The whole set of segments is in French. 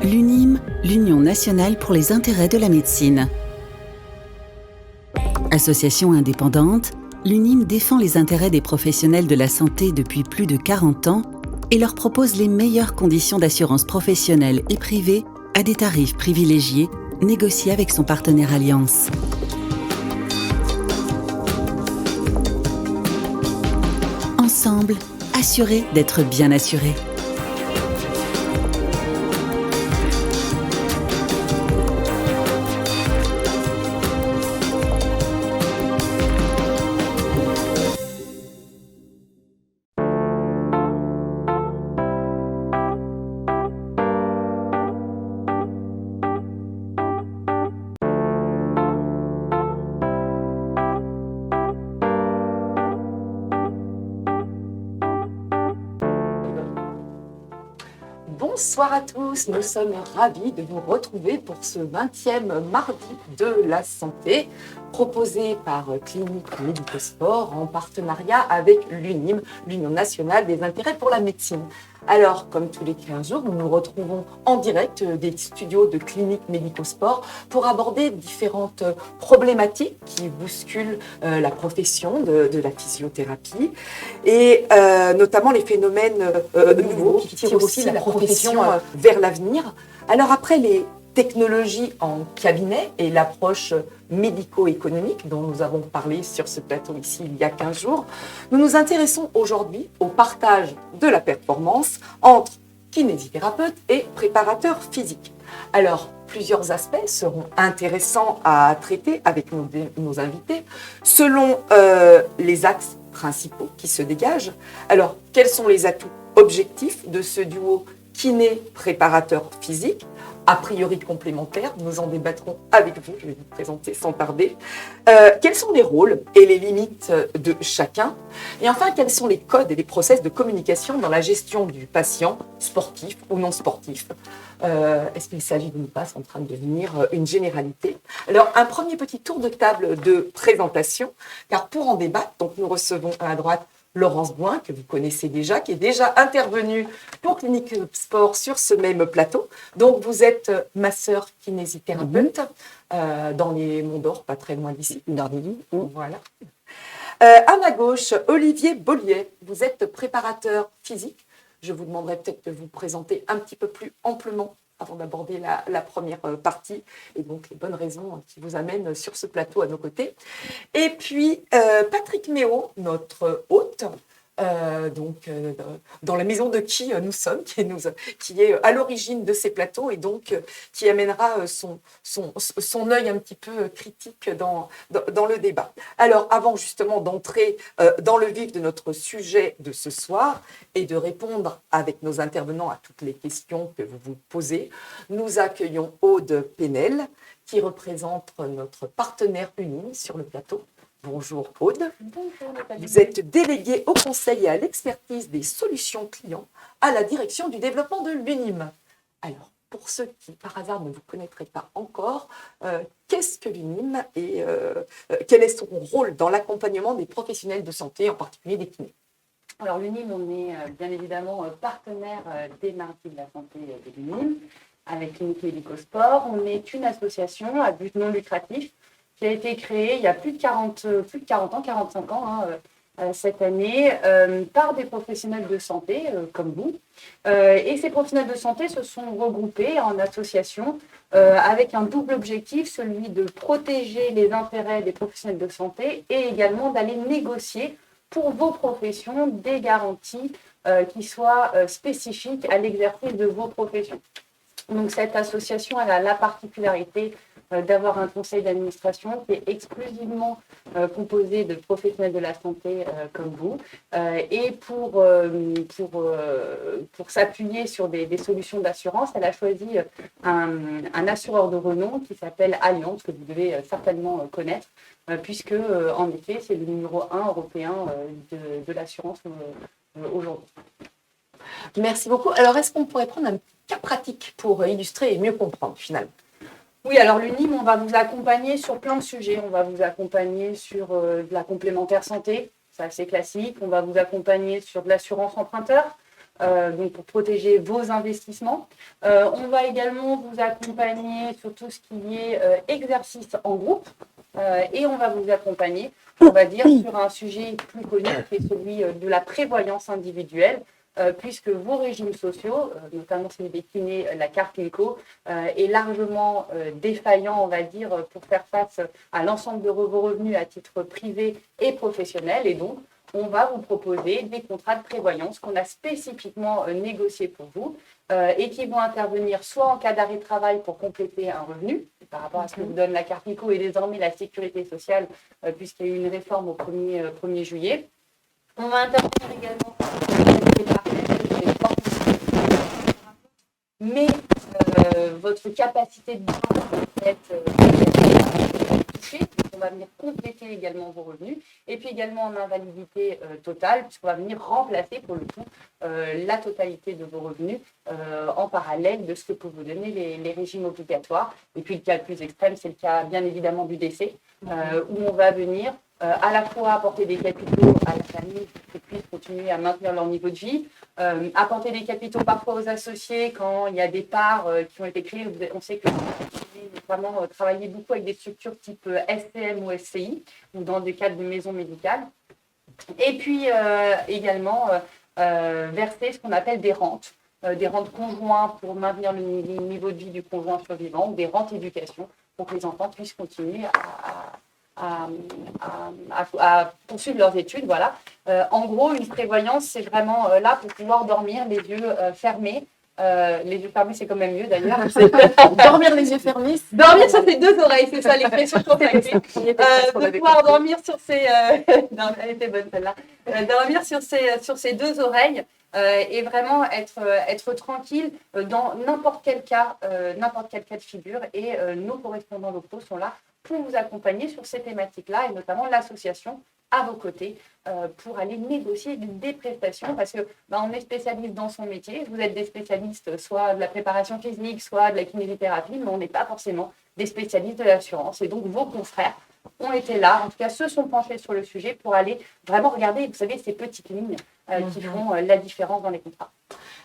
L'UNIM, l'Union nationale pour les intérêts de la médecine. Association indépendante, l'UNIM défend les intérêts des professionnels de la santé depuis plus de 40 ans et leur propose les meilleures conditions d'assurance professionnelle et privée à des tarifs privilégiés négociés avec son partenaire Allianz. Ensemble, assurés d'être bien assurés. Bonsoir à tous, nous sommes ravis de vous retrouver pour ce 20e mardi de la santé proposé par Clinique Médico-Sport en partenariat avec l'UNIM, l'Union nationale des intérêts pour la médecine. Alors, comme tous les 15 jours, nous nous retrouvons en direct des studios de Clinique Médico-Sport pour aborder différentes problématiques qui bousculent la profession de la physiothérapie et notamment les phénomènes nouveaux qui tirent aussi la profession vers l'avenir. Alors après les technologies en cabinet et l'approche médico-économique dont nous avons parlé sur ce plateau ici il y a 15 jours, nous nous intéressons aujourd'hui au partage de la performance entre kinésithérapeute et préparateur physique. Alors, plusieurs aspects seront intéressants à traiter avec nos invités selon les axes principaux qui se dégagent. Alors, quels sont les atouts objectifs de ce duo kiné-préparateur physique? A priori complémentaires, nous en débattrons avec vous, je vais vous présenter sans tarder. Quels sont les rôles et les limites de chacun? Et enfin, quels sont les codes et les process de communication dans la gestion du patient, sportif ou non sportif? Est-ce qu'il s'agit d'une passe en train de devenir une généralité? Alors, un premier petit tour de table de présentation, car pour en débattre, donc nous recevons à droite Laurence Bouin, que vous connaissez déjà, qui est déjà intervenue pour Clinique Sport sur ce même plateau. Donc, vous êtes masseur kinésithérapeute dans les Monts d'Or, pas très loin d'ici. Voilà. À ma gauche, Olivier Bollier, vous êtes préparateur physique. Je vous demanderai peut-être de vous présenter un petit peu plus amplement avant d'aborder la première partie et donc les bonnes raisons qui vous amènent sur ce plateau à nos côtés. Et puis Patrick Méo, notre hôte, dans la maison de qui nous sommes, qui est à l'origine de ces plateaux et donc qui amènera son œil un petit peu critique dans le débat. Alors, avant justement d'entrer dans le vif de notre sujet de ce soir et de répondre avec nos intervenants à toutes les questions que vous vous posez, nous accueillons Aude Penel, qui représente notre partenaire UNIM sur le plateau. Bonjour Aude. Bonjour Nathalie. Vous êtes déléguée au conseil et à l'expertise des solutions clients à la direction du développement de l'UNIM. Alors, pour ceux qui par hasard ne vous connaîtraient pas encore, qu'est-ce que l'UNIM et quel est son rôle dans l'accompagnement des professionnels de santé, en particulier des kinés? Alors l'UNIM, on est bien évidemment partenaire des mardis de la santé de l'UNIM avec Clinique Médico-Sport. On est une association à but non lucratif qui a été créée il y a plus de 40 ans, 45 ans cette année, par des professionnels de santé comme vous. Et ces professionnels de santé se sont regroupés en association avec un double objectif, celui de protéger les intérêts des professionnels de santé et également d'aller négocier pour vos professions des garanties qui soient spécifiques à l'exercice de vos professions. Donc cette association elle a la particularité d'avoir un conseil d'administration qui est exclusivement composé de professionnels de la santé comme vous. Et pour s'appuyer sur des solutions d'assurance, elle a choisi un assureur de renom qui s'appelle Allianz, que vous devez certainement connaître, puisque en effet, c'est le numéro 1 européen de l'assurance aujourd'hui. Merci beaucoup. Alors, est-ce qu'on pourrait prendre un cas pratique pour illustrer et mieux comprendre finalement? Oui, alors l'UNIM, on va vous accompagner sur plein de sujets. On va vous accompagner sur de la complémentaire santé, c'est assez classique. On va vous accompagner sur de l'assurance emprunteur. donc pour protéger vos investissements. On va également vous accompagner sur tout ce qui est exercice en groupe et on va vous accompagner, on va dire, sur un sujet plus connu qui est celui de la prévoyance individuelle. Puisque vos régimes sociaux, notamment celui des kinés, la carte Inco, est largement défaillant, on va dire, pour faire face à l'ensemble de vos revenus à titre privé et professionnel. Et donc, on va vous proposer des contrats de prévoyance qu'on a spécifiquement négociés pour vous et qui vont intervenir soit en cas d'arrêt de travail pour compléter un revenu, par rapport à ce que vous donne la carte Inco et désormais la sécurité sociale, puisqu'il y a eu une réforme au 1er juillet. On va intervenir également mais votre capacité de vente va être touchée. On va venir compléter également vos revenus et puis également en invalidité totale puisqu'on va venir remplacer pour le coup la totalité de vos revenus en parallèle de ce que peuvent vous donner les régimes obligatoires. Et puis le cas le plus extrême, c'est le cas bien évidemment du décès où on va venir à la fois apporter des capitaux à la famille pour qu'ils puissent continuer à maintenir leur niveau de vie, apporter des capitaux parfois aux associés quand il y a des parts qui ont été créées. On sait que notamment travailler beaucoup avec des structures type SCM ou SCI ou dans des cadres de maisons médicales. Et puis également verser ce qu'on appelle des rentes conjointes pour maintenir le niveau de vie du conjoint survivant ou des rentes éducation pour que les enfants puissent continuer à poursuivre leurs études. Voilà. En gros, une prévoyance, c'est vraiment là pour pouvoir dormir les yeux fermés. Les yeux fermés, c'est quand même mieux d'ailleurs. Dormir les yeux fermés. Dormir sur ses deux oreilles, c'est ça l'expression consacrée. De pouvoir dormir sur ses... non, elle était bonne celle-là. Dormir sur ses deux oreilles et vraiment être tranquille dans n'importe quel cas de figure. Et nos correspondants locaux sont là pour vous accompagner sur ces thématiques-là et notamment l'association à vos côtés pour aller négocier des prestations parce que on est spécialiste dans son métier. Vous êtes des spécialistes soit de la préparation physique, soit de la kinésithérapie, mais on n'est pas forcément des spécialistes de l'assurance. Et donc, vos confrères ont été là, en tout cas se sont penchés sur le sujet pour aller vraiment regarder, vous savez, ces petites lignes qui font la différence dans les contrats.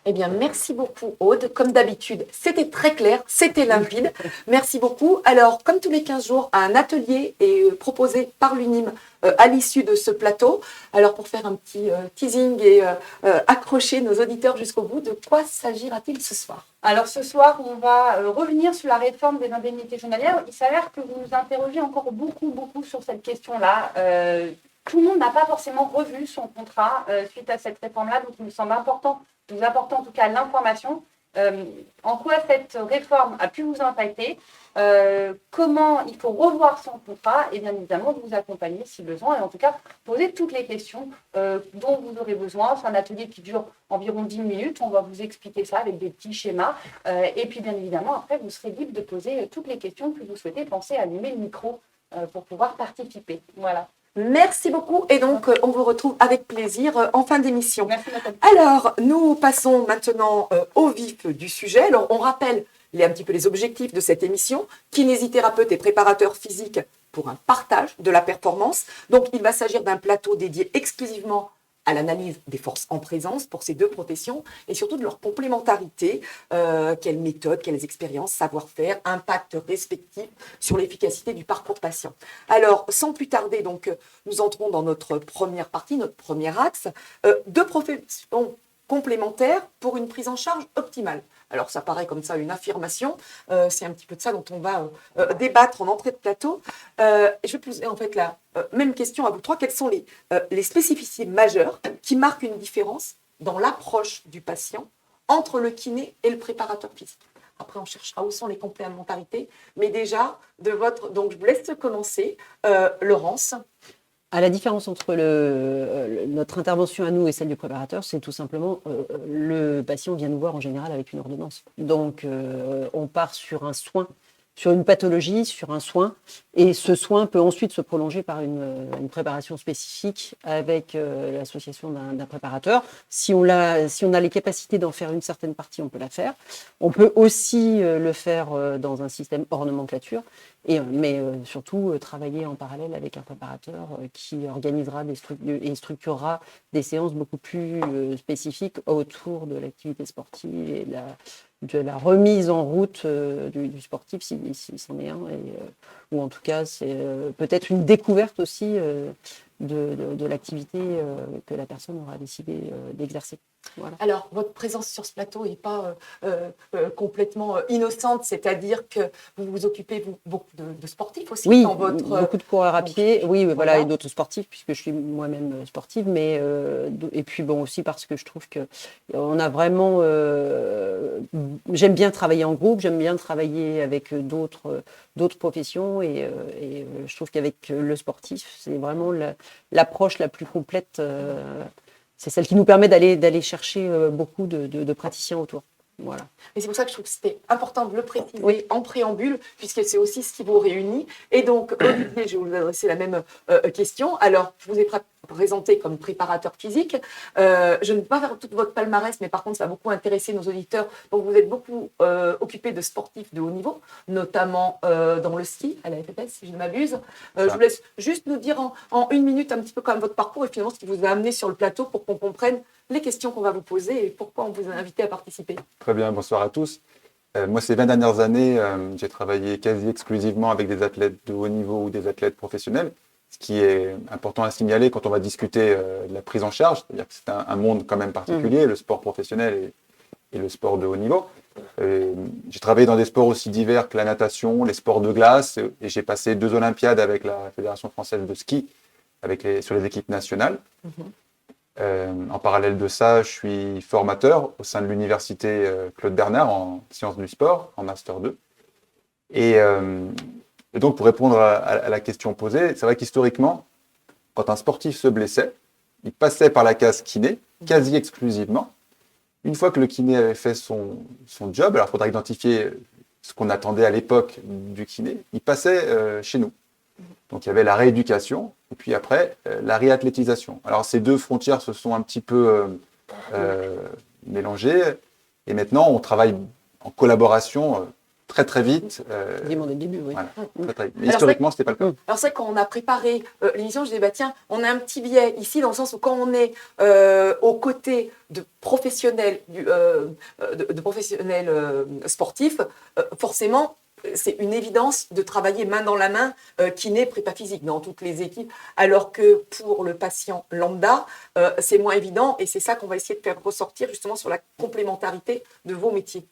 Eh bien, merci beaucoup, Aude. Comme d'habitude, c'était très clair, c'était limpide. Merci beaucoup. Alors, comme tous les 15 jours, un atelier est proposé par l'UNIM à l'issue de ce plateau. Alors, pour faire un petit teasing et accrocher nos auditeurs jusqu'au bout, de quoi s'agira-t-il ce soir ? Alors, ce soir, on va revenir sur la réforme des indemnités journalières. Il s'avère que vous nous interrogez encore beaucoup sur cette question-là. Tout le monde n'a pas forcément revu son contrat suite à cette réforme-là, donc il me semble important de vous apporter en tout cas l'information. En quoi cette réforme a pu vous impacter, comment il faut revoir son contrat et bien évidemment vous accompagner si besoin et en tout cas poser toutes les questions dont vous aurez besoin. C'est un atelier qui dure environ 10 minutes, on va vous expliquer ça avec des petits schémas et puis bien évidemment après vous serez libre de poser toutes les questions que vous souhaitez. Pensez à allumer le micro pour pouvoir participer. Voilà. Merci beaucoup et donc on vous retrouve avec plaisir en fin d'émission. Merci Nathalie. Alors, nous passons maintenant au vif du sujet. Alors, on rappelle un petit peu les objectifs de cette émission. Kinésithérapeute et préparateur physique pour un partage de la performance. Donc, il va s'agir d'un plateau dédié exclusivement à l'analyse des forces en présence pour ces deux professions et surtout de leur complémentarité, quelles méthodes, quelles expériences, savoir-faire, impact respectif sur l'efficacité du parcours patient. Alors, sans plus tarder, donc, nous entrons dans notre première partie, notre premier axe, deux professions complémentaires pour une prise en charge optimale. Alors, ça paraît comme ça une affirmation. C'est un petit peu de ça dont on va débattre en entrée de plateau. Je vais poser en fait la même question à vous trois. Quelles sont les spécificités majeures qui marquent une différence dans l'approche du patient entre le kiné et le préparateur physique? Après, on cherchera où sont les complémentarités. Mais déjà, donc je vous laisse commencer. Laurence. La différence entre notre intervention à nous et celle du préparateur, c'est tout simplement le patient vient nous voir en général avec une ordonnance. Donc, on part sur un soin sur une pathologie, sur un soin. Et ce soin peut ensuite se prolonger par une préparation spécifique avec l'association d'un préparateur. Si on a les capacités d'en faire une certaine partie, on peut la faire. On peut aussi le faire dans un système hors nomenclature, mais surtout travailler en parallèle avec un préparateur qui organisera et structurera des séances beaucoup plus spécifiques autour de l'activité sportive et de la remise en route du sportif, s'il s'en est un, ou en tout cas, c'est peut-être une découverte aussi de l'activité que la personne aura décidé d'exercer. Voilà. Alors, votre présence sur ce plateau n'est pas complètement innocente, c'est-à-dire que vous vous occupez beaucoup de sportifs aussi oui, dans votre... beaucoup de coureurs à pied, oui, voilà, voilà. et d'autres sportifs, puisque je suis moi-même sportive, mais et puis bon, aussi parce que je trouve que on a vraiment... j'aime bien travailler en groupe, j'aime bien travailler avec d'autres professions, et je trouve qu'avec le sportif, c'est vraiment l'approche la plus complète. C'est celle qui nous permet d'aller chercher beaucoup de praticiens autour. Voilà. Et c'est pour ça que je trouve que c'était important de le préciser Oui. en préambule, puisque c'est aussi ce qui vous réunit. Et donc, Olivier, je vais vous adresser la même question. Alors, je vous ai présenté comme préparateur physique. Je ne vais pas faire toute votre palmarès, mais par contre, ça va beaucoup intéresser nos auditeurs. Donc, vous êtes beaucoup occupé de sportifs de haut niveau, notamment dans le ski, à la FFS, si je ne m'abuse. Je vous laisse juste nous dire en une minute un petit peu quand même votre parcours et finalement ce qui vous a amené sur le plateau pour qu'on comprenne les questions qu'on va vous poser et pourquoi on vous a invité à participer. Très bien, bonsoir à tous. Moi, ces 20 dernières années, j'ai travaillé quasi exclusivement avec des athlètes de haut niveau ou des athlètes professionnels, ce qui est important à signaler quand on va discuter de la prise en charge, c'est-à-dire que c'est un monde quand même particulier, le sport professionnel et le sport de haut niveau. J'ai travaillé dans des sports aussi divers que la natation, les sports de glace, et j'ai passé 2 Olympiades avec la Fédération française de ski, sur les équipes nationales. En parallèle de ça, je suis formateur au sein de l'université Claude Bernard en sciences du sport, en Master 2. Et donc, pour répondre à la question posée, c'est vrai qu'historiquement, quand un sportif se blessait, il passait par la case kiné, quasi exclusivement. Une fois que le kiné avait fait son job, alors il faudra identifier ce qu'on attendait à l'époque du kiné, il passait chez nous. Donc, il y avait la rééducation et puis après, la réathlétisation. Alors, ces deux frontières se sont un petit peu mélangées et maintenant, on travaille en collaboration très, très vite. Quasiment dès le début, oui. Voilà, très, très vite. Mais historiquement, ce n'était pas le cas. Alors, c'est vrai, quand on a préparé l'émission, je disais, bah, tiens, on a un petit biais ici dans le sens où quand on est aux côtés de professionnels, de professionnels sportifs, forcément, c'est une évidence de travailler main dans la main kiné, prépa physique dans toutes les équipes, alors que pour le patient lambda, c'est moins évident et c'est ça qu'on va essayer de faire ressortir justement sur la complémentarité de vos métiers.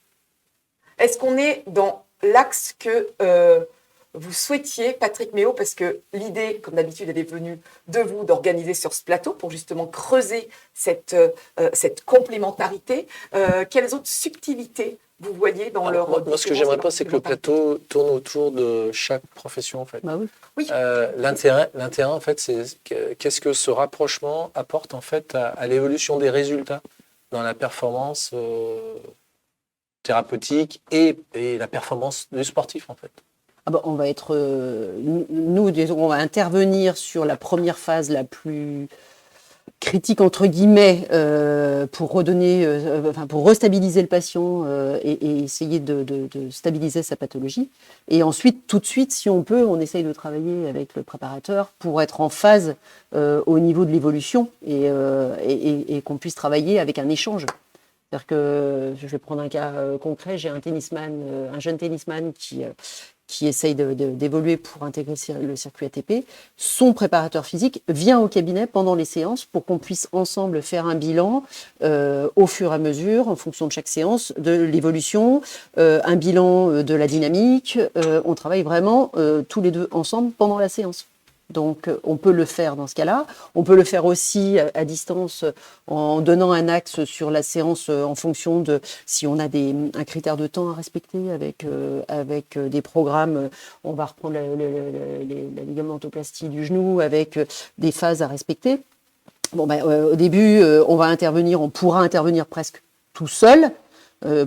Est-ce qu'on est dans l'axe que vous souhaitiez, Patrick Méo, parce que l'idée, comme d'habitude, elle est venue de vous d'organiser sur ce plateau pour justement creuser cette complémentarité. Quelles autres subtilités vous voyez dans leur... Moi, ce que j'aimerais pas, c'est que le plateau tourne autour de chaque profession, en fait. Bah oui. Oui. L'intérêt, en fait, c'est qu'est-ce que ce rapprochement apporte, en fait, à l'évolution des résultats dans la performance thérapeutique et la performance du sportif, en fait. Ah bah, on va être... nous, on va intervenir sur la première phase la plus critique entre guillemets pour redonner, pour restabiliser le patient et essayer de stabiliser sa pathologie. Et ensuite, tout de suite, si on peut, on essaye de travailler avec le préparateur pour être en phase au niveau de l'évolution et qu'on puisse travailler avec un échange. C'est-à-dire que, je vais prendre un cas concret, j'ai un jeune tennisman qui essaye d'évoluer pour intégrer le circuit ATP. Son préparateur physique vient au cabinet pendant les séances pour qu'on puisse ensemble faire un bilan au fur et à mesure, en fonction de chaque séance, de l'évolution, un bilan de la dynamique. On travaille vraiment tous les deux ensemble pendant la séance. Donc, on peut le faire dans ce cas-là. On peut le faire aussi à distance en donnant un axe sur la séance en fonction de si on a un critère de temps à respecter avec des programmes. On va reprendre la ligamentoplastie du genou avec des phases à respecter. Bon, au début, on pourra intervenir presque tout seul.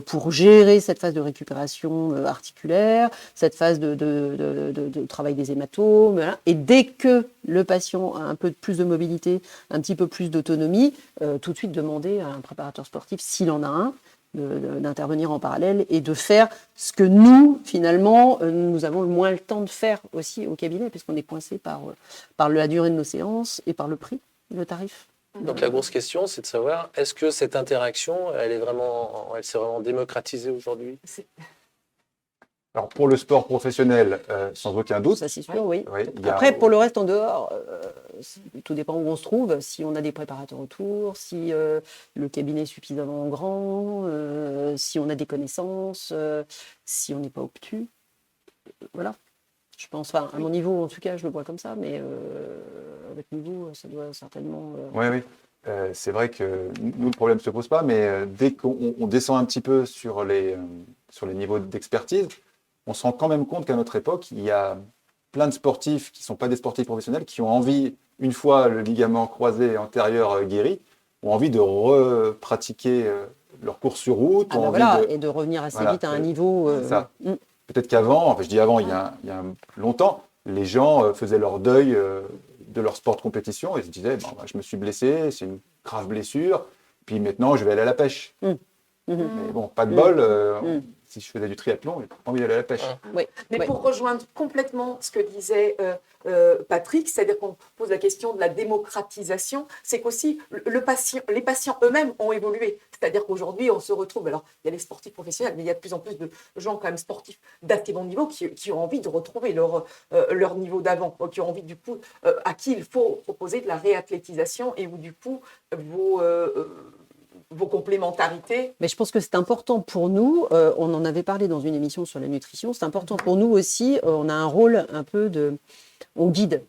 pour gérer cette phase de récupération articulaire, cette phase de travail des hématomes. Voilà. Et dès que le patient a un peu plus de mobilité, un petit peu plus d'autonomie, tout de suite demander à un préparateur sportif, s'il en a un, d'intervenir en parallèle et de faire ce que nous, finalement, nous avons le moins le temps de faire aussi au cabinet, puisqu'on est coincé par la durée de nos séances et par le prix, le tarif. Donc la grosse question, c'est de savoir, est-ce que cette interaction, elle s'est vraiment démocratisée aujourd'hui? Alors pour le sport professionnel, sans aucun doute. Ça, c'est sûr, oui. Oui, Après, pour le reste en dehors, tout dépend où on se trouve, si on a des préparateurs autour, si le cabinet est suffisamment grand, si on a des connaissances, si on n'est pas obtus. Voilà. Je pense, enfin, à mon niveau, en tout cas, je le vois comme ça, mais à votre niveau, ça doit certainement... Oui, oui. C'est vrai que nous, le problème ne se pose pas, mais dès qu'on descend un petit peu sur les niveaux d'expertise, on se rend quand même compte qu'à notre époque, il y a plein de sportifs qui ne sont pas des sportifs professionnels, qui ont envie, une fois le ligament croisé antérieur guéri, ont envie de repratiquer leur course sur route. Et de revenir assez vite à un niveau... ça. Peut-être qu'avant, enfin je dis avant, il y a longtemps, les gens faisaient leur deuil de leur sport de compétition et se disaient, bon, je me suis blessé, c'est une grave blessure, puis maintenant je vais aller à la pêche. Mais bon, pas de bol, si je faisais du triathlon, j'ai pas envie d'aller à la pêche. Mais pour rejoindre complètement ce que disait Patrick, c'est-à-dire qu'on pose la question de la démocratisation, c'est qu'aussi les patients eux-mêmes ont évolué. C'est-à-dire qu'aujourd'hui, on se retrouve, alors il y a les sportifs professionnels, mais il y a de plus en plus de gens quand même sportifs d'assez bon niveau qui ont envie de retrouver leur niveau d'avant, qui ont envie du coup, à qui il faut proposer de la réathlétisation et où du coup, vos complémentarités. Mais je pense que c'est important pour nous, on en avait parlé dans une émission sur la nutrition, c'est important pour nous aussi, on a un rôle un peu on guide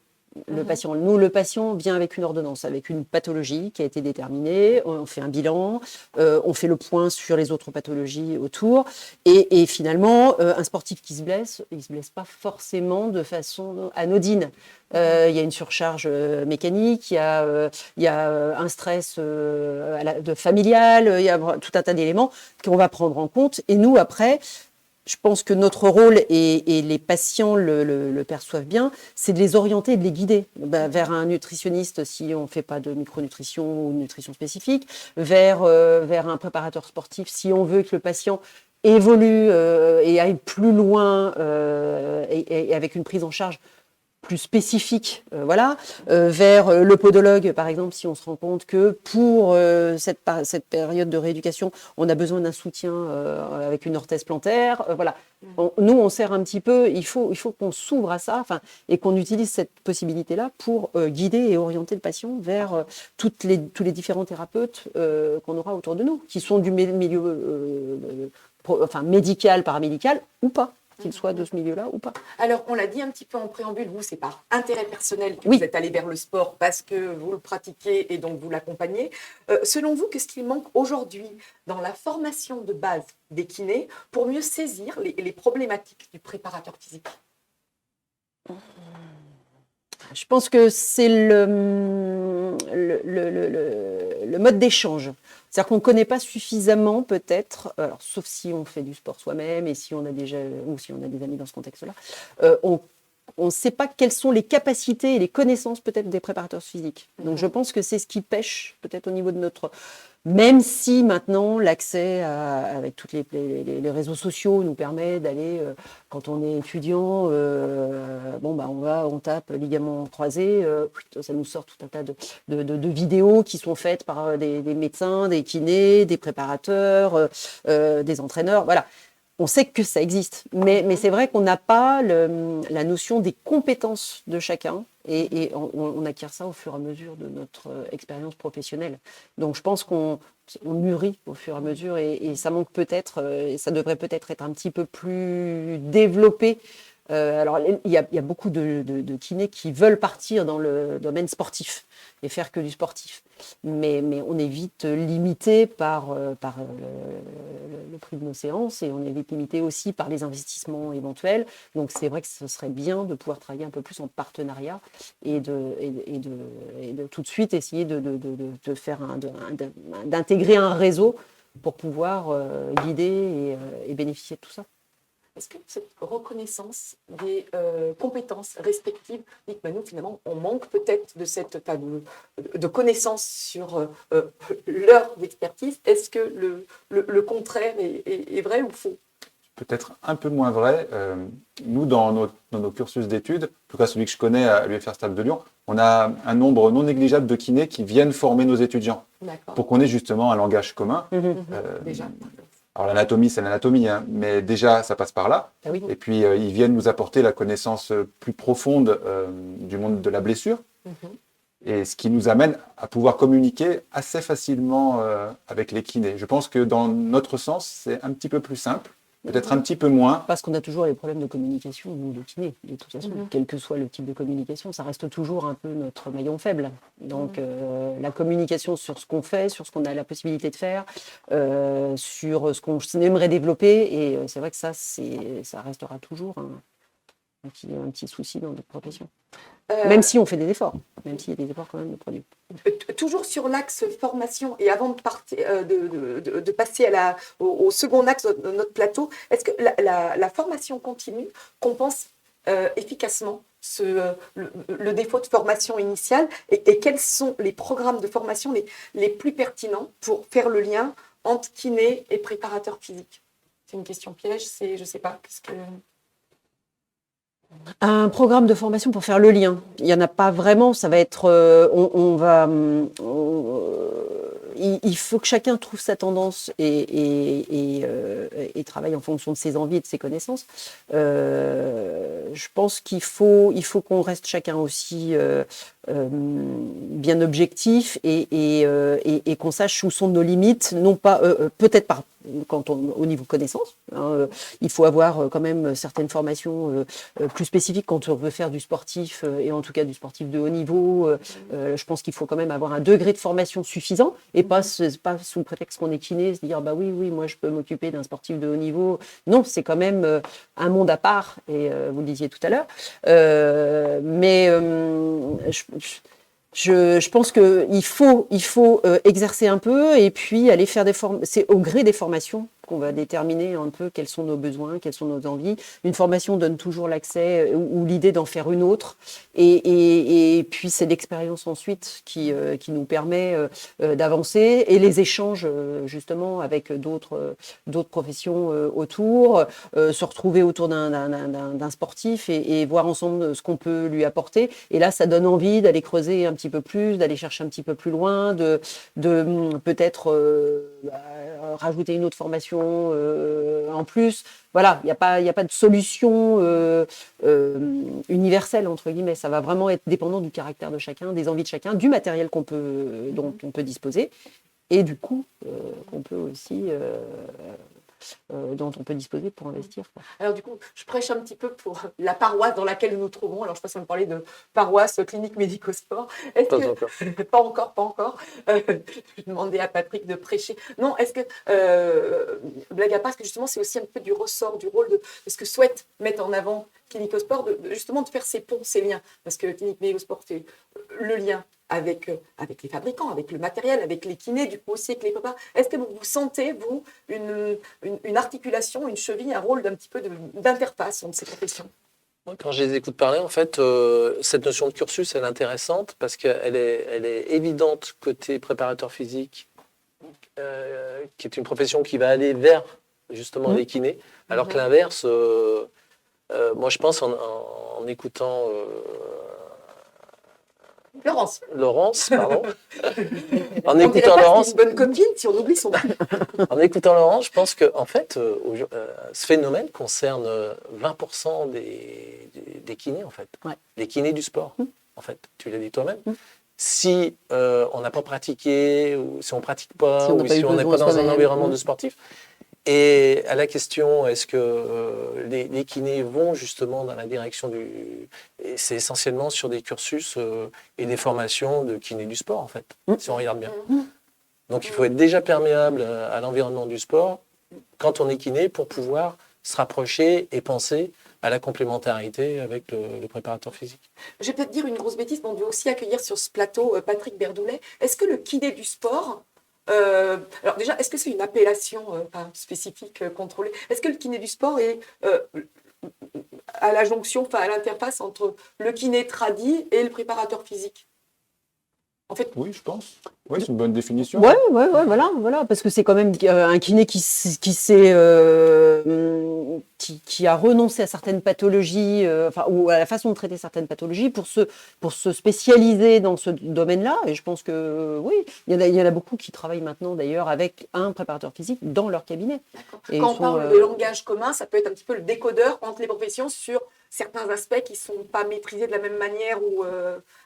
le patient. Nous, le patient vient avec une ordonnance, avec une pathologie qui a été déterminée, on fait un bilan, on fait le point sur les autres pathologies autour, et finalement, un sportif qui se blesse, il ne se blesse pas forcément de façon anodine. Il y a une surcharge mécanique, il y a un stress familial, il y a tout un tas d'éléments qu'on va prendre en compte, et nous, après, je pense que notre rôle, et les patients le perçoivent bien, c'est de les orienter et de les guider vers un nutritionniste si on ne fait pas de micronutrition ou de nutrition spécifique, vers un préparateur sportif si on veut que le patient évolue et aille plus loin et avec une prise en charge plus spécifique, vers le podologue, par exemple, si on se rend compte que pour cette période de rééducation, on a besoin d'un soutien avec une orthèse plantaire. Nous, on sert un petit peu, il faut qu'on s'ouvre à ça et qu'on utilise cette possibilité-là pour guider et orienter le patient vers tous les différents thérapeutes qu'on aura autour de nous, qui sont du milieu médical, paramédical ou pas. Qu'il soit de ce milieu-là ou pas. Alors, on l'a dit un petit peu en préambule, vous, c'est par intérêt personnel que vous êtes allé vers le sport parce que vous le pratiquez et donc vous l'accompagnez. Selon vous, qu'est-ce qu'il manque aujourd'hui dans la formation de base des kinés pour mieux saisir les problématiques du préparateur physique ? Je pense que c'est le mode d'échange. C'est-à-dire qu'on ne connaît pas suffisamment, peut-être, alors, sauf si on fait du sport soi-même et si on a des amis dans ce contexte-là, on ne sait pas quelles sont les capacités et les connaissances peut-être des préparateurs physiques. Donc je pense que c'est ce qui pêche peut-être au niveau de notre... Même si maintenant l'accès avec tous les réseaux sociaux nous permet d'aller, quand on est étudiant, on tape ligament croisé, ça nous sort tout un tas de vidéos qui sont faites par des médecins, des kinés, des préparateurs, des entraîneurs, voilà. On sait que ça existe, mais c'est vrai qu'on n'a pas la notion des compétences de chacun et on acquiert ça au fur et à mesure de notre expérience professionnelle. Donc je pense qu'on mûrit au fur et à mesure et ça manque peut-être, et ça devrait peut-être être un petit peu plus développé. Alors il y a beaucoup de kinés qui veulent partir dans le domaine sportif et faire que du sportif. Mais on est vite limité par le prix de nos séances et on est vite limité aussi par les investissements éventuels. Donc c'est vrai que ce serait bien de pouvoir travailler un peu plus en partenariat et de tout de suite essayer de faire d'intégrer un réseau pour pouvoir guider et bénéficier de tout ça. Est-ce que cette reconnaissance des compétences respectives dit que nous, finalement, on manque peut-être de cette de connaissances sur leur expertise? Est-ce que le contraire est vrai ou faux? Peut-être un peu moins vrai. Nous, dans nos cursus d'études, en tout cas celui que je connais à l'UFR Stade de Lyon, on a un nombre non négligeable de kinés qui viennent former nos étudiants pour qu'on ait justement un langage commun. Déjà. Alors l'anatomie, c'est l'anatomie, hein, mais déjà, ça passe par là. Ah oui. Et puis, ils viennent nous apporter la connaissance plus profonde du monde de la blessure. Et ce qui nous amène à pouvoir communiquer assez facilement avec les kinés. Je pense que dans notre sens, c'est un petit peu plus simple, peut-être un petit peu moins. Parce qu'on a toujours les problèmes de communication, nous, de kiné, de toute façon. Quel que soit le type de communication, ça reste toujours un peu notre maillon faible. Donc, la communication sur ce qu'on fait, sur ce qu'on a la possibilité de faire, sur ce qu'on aimerait développer, et c'est vrai que ça restera toujours un petit souci dans notre profession. Même si on fait des efforts, même s'il y a des efforts quand même de produits. Toujours sur l'axe formation, et avant de passer au second axe de notre plateau, est-ce que la formation continue compense efficacement le défaut de formation initiale, et quels sont les programmes de formation les plus pertinents pour faire le lien entre kiné et préparateur physique? C'est une question piège, je ne sais pas. Un programme de formation pour faire le lien. Il n'y en a pas vraiment. Ça va être, il faut que chacun trouve sa tendance et travaille en fonction de ses envies et de ses connaissances. Je pense qu'il faut qu'on reste chacun aussi bien objectif et qu'on sache où sont nos limites, non pas peut-être pas au niveau connaissance. Il faut avoir quand même certaines formations plus spécifiques quand on veut faire du sportif et en tout cas du sportif de haut niveau. Je pense qu'il faut quand même avoir un degré de formation suffisant et pas sous prétexte qu'on est kiné se dire bah oui moi je peux m'occuper d'un sportif de haut niveau. Non, c'est quand même un monde à part et vous le disiez tout à l'heure. Je pense qu'il faut exercer un peu et puis aller faire c'est au gré des formations qu'on va déterminer un peu quels sont nos besoins, quelles sont nos envies. Une formation donne toujours l'accès ou l'idée d'en faire une autre. Et puis, c'est l'expérience ensuite qui nous permet d'avancer et les échanges, justement, avec d'autres professions autour, se retrouver autour d'un sportif et voir ensemble ce qu'on peut lui apporter. Et là, ça donne envie d'aller creuser un petit peu plus, d'aller chercher un petit peu plus loin, de peut-être rajouter une autre formation en plus. Voilà, il n'y a pas de solution universelle, entre guillemets. Ça va vraiment être dépendant du caractère de chacun, des envies de chacun, du matériel dont on peut disposer et du coût qu'on peut aussi dont on peut disposer pour investir. Alors du coup, je prêche un petit peu pour la paroisse dans laquelle nous nous trouvons. Alors je passe à me parler de paroisse clinique médico-sport. Encore. Pas encore. Je demandais à Patrick de prêcher. Non, est-ce que, blague à part, parce que justement c'est aussi un peu du ressort, du rôle de ce que souhaite mettre en avant Clinico-Sport, justement de faire ces ponts, ces liens. Parce que Clinique Médico-Sport, c'est le lien avec les fabricants, avec le matériel, avec les kinés, du coup aussi avec les prépas. Est-ce que vous sentez, vous, une articulation, une cheville, un rôle d'un petit peu d'interface entre ces professions? Quand je les écoute parler, en fait, cette notion de cursus, elle est intéressante parce qu'elle est évidente côté préparateur physique, qui est une profession qui va aller vers justement les kinés, alors que l'inverse, moi je pense en écoutant Laurence, pardon. En écoutant Laurence, une bonne copine si on oublie son nom. En écoutant Laurence, je pense que en fait, ce phénomène concerne 20% des kinés en fait, les kinés du sport. En fait, tu l'as dit toi-même. Si on n'a pas pratiqué, ou si on pratique pas, ou si on n'est pas dans un environnement de sportif. Et à la question, est-ce que les kinés vont justement dans la direction et c'est essentiellement sur des cursus et des formations de kinés du sport, en fait, si on regarde bien. Donc il faut être déjà perméable à l'environnement du sport quand on est kiné pour pouvoir se rapprocher et penser à la complémentarité avec le préparateur physique. Je vais peut-être dire une grosse bêtise, mais on doit aussi accueillir sur ce plateau Patrick Berdoulet. Est-ce que le kiné du sport Alors déjà, est-ce que c'est une appellation spécifique contrôlée? Est-ce que le kiné du sport est à la jonction, à l'interface entre le kiné tradi et le préparateur physique? En fait, Oui, je pense. Oui, c'est une bonne définition. Ouais, voilà, parce que c'est quand même un kiné qui a renoncé à certaines pathologies, ou à la façon de traiter certaines pathologies pour se spécialiser dans ce domaine-là. Et je pense que oui, il y en a beaucoup qui travaillent maintenant d'ailleurs avec un préparateur physique dans leur cabinet. Et quand on parle de langage commun, ça peut être un petit peu le décodeur entre les professions sur certains aspects qui ne sont pas maîtrisés de la même manière ou